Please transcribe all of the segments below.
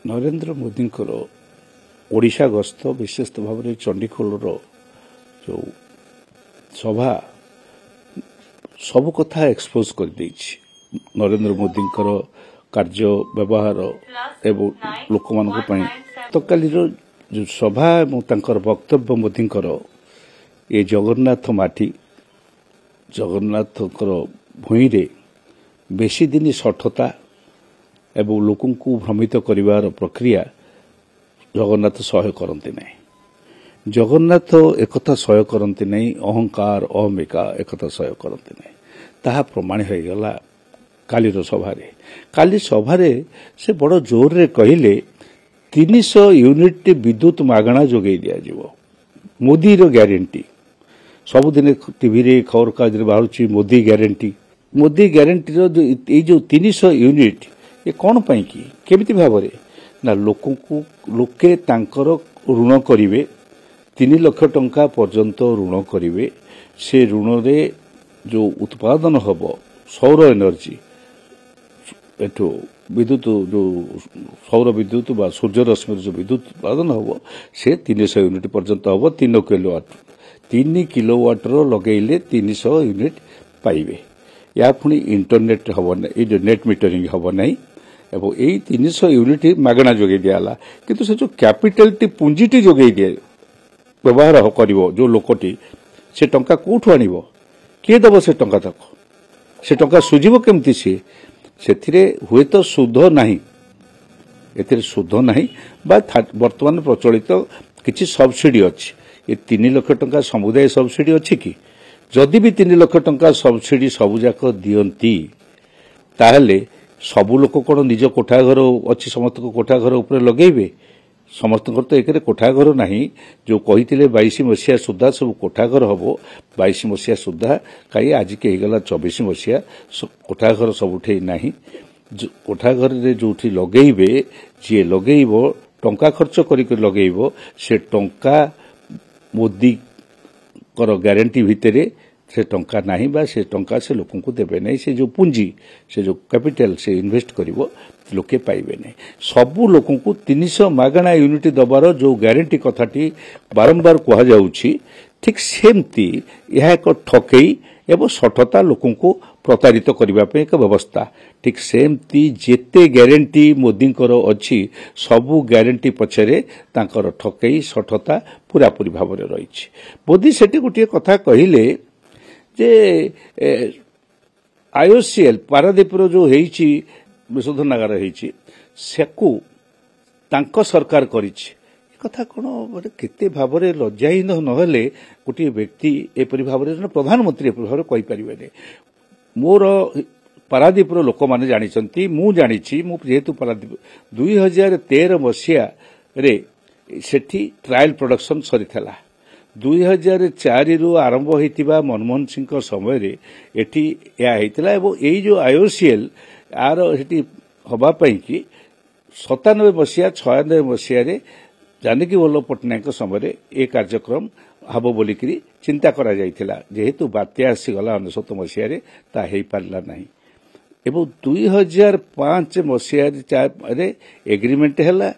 नरेंद्र मोदी ओडिशा गस्त विशेष भाव में चंडीखोलर जो सभा सब कथा एक्सपोज कर नरेंद्र मोदी कार्य व्यवहार एवं लोक मान तो काली जो सभा और वक्तव्य मोदी ये जगन्नाथ माटी जगन्नाथ भूई रे बेसी दिन सठता एवं लोकों को भ्रमित करिवार प्रक्रिया जगन्नाथ सह्य करते नहीं। जगन्नाथ एकथा सह्य करते नहीं, अहंकार अहमिका एकथा सह्य करते नहीं। ताहा प्रमाण हो गला कालीर सभारे। काली सभारे से बड़ जोर रे कहले 300 यूनिट विद्युत मागणा जोगई दिया जीवो। मोदी रो ग्यारंटी सबुदिन टीवी रे खबर कागज बाहर मोदी ग्यारंटी जो 300 यूनिट ये कौन पाई कि केमिति भावरे ना लोकों को लोके तांकर ऋण करिवे 3 लाख टंका पर्यंत ऋण करिवे। से ऋण रे जो उत्पादन हबो सौर एनर्जी एठो विद्युत जो सौर विद्युत बा सूर्य रश्मि जो विद्युत उत्पादन हबो से 300 यूनिट पर्यंत हबो। 3 किलोवाट रो लगेले 300 यूनिट पाइबे। या पुणी इंटरनेट हबो नै, ए जो नेट मीटरिंग हबो नै एवं यही 300 यूनिट मागणा जोगे दियाला। किंतु से जो कैपिटल टी पुंजीटी जोगे दिए व्यवहार करिवो जो लोकटी से टंका कोठु आनिवो किए दबो से टंका तक से टंका सुझिवो केमती से हुए तो सुध नहीं एथिरे सुध नहीं बा वर्तमान प्रचलित किछि सब्सिडी अछि। ये 3 लाख टंका समुदाय सब्सिडी अछि कि जदि भी 3 लाख टंका सब्सिडी सबुजाक दियंती ताहले सबु लोक कौन निज कोठा घर अच्छी समस्त कोठा घर उपर लगेबे। समस्त तो एक कोठा घर नहीं जो कही 22 मसीहा सुधा सब कोठा घर हम 22 मसीहा सुधा कहीं आज के गला 24 मसीहा कोठा घर सबुठे नहीं। कोठा घर जो लगेबे जी लगेब टंका खर्च करके लगेब से टंका मोदी कर ग्यारंटी भितरे से टंका नहीं बा से टंका से लोकों को देबे नहीं। से जो पूंजी से जो कैपिटल से इन्वेस्ट करिवो लोके पाइबे नहीं। सबु लोकों को 300 मागणा यूनिट दबार जो ग्यारंटी कथाटी बारंबार कहा जाउछि ठीक सेमती यह एक ठकई एवं सठता लोकों को प्रतारित करबा पे एक व्यवस्था। ठीक सेमती जेते ग्यारंटी मोदी अच्छी सबु ग्यारंटी पछरे तांकर ठकई सठता पूरा पूरी भाव में रही। मोदी सेठी गोटे कथा कहिले जे आईओसीएल पारादीपर जो हेइची विशोधनागार हेइची सेकु तांको सरकार करिछि कथा कोन केते भाव में लज्जाहीन नहेले गोटे व्यक्ति एपरि भाव में प्रधानमंत्री एपरि भाव कहि परिबे। मोर पारादीपर लोक माने जानिछंती मु जानिछि मु जेतु पारादीप 2013 मसीहा रे सेठी ट्रायल प्रोडक्शन सरीथला। 2004 रु आरंभ होइतिबा मनमोहन सिंह समय रे एठी या हेतिला एवं एई जो आईओसीएल आर हेटी हबा पई कि 97 मसीहा 96 मसीहा रे जानकी वल्लभ पट्टनायक समय रे ए कार्यक्रम हबो बोलिकरी चिंता करा जाइथिला। जेहेतु बात्या आसी गला 99 मसीहा रे ता हेई पारला नाही एवं 2005 मसीहा रे एग्रीमेंट हैला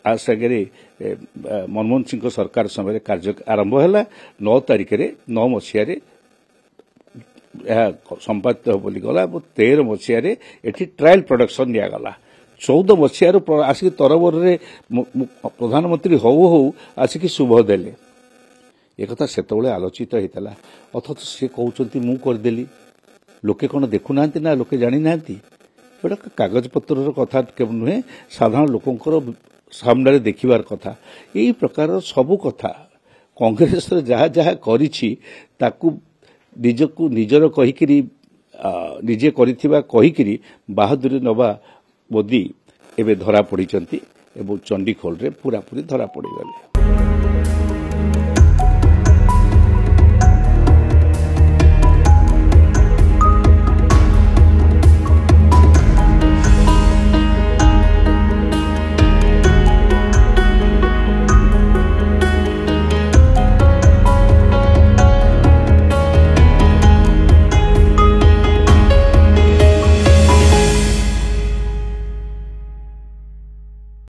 आ सगरे मनमोहन सिंह सरकार समय कार्य आरंभ है 9 तारिख रे 9 मसीह संपादित बोली गला 13 मसीह एठी ट्रायल प्रोडक्शन दिया गला। 14 मसीह आसिक तरबर रे प्रधानमंत्री हौ हौ आसिक शुभ देले एक कथा सेतबेले आलोचित होता। अथच से कहते मु करदेली लोके कौन देखुना ना लोके जानी ना गोटा कागज पत्र कथा नुहे साधारण लोकंर सामने देखिबार कथा। यही प्रकार सबु कथा कांग्रेस जहाँ जहाँ करिछि ताकू निजकू निजर कहिकिरी निजे करिथिबा कहिकिरी बहादुरी नवा मोदी एबे धरा पड़िचंती एवं चंडीखोल रे पूरा पूरी धरा पड़ीगले।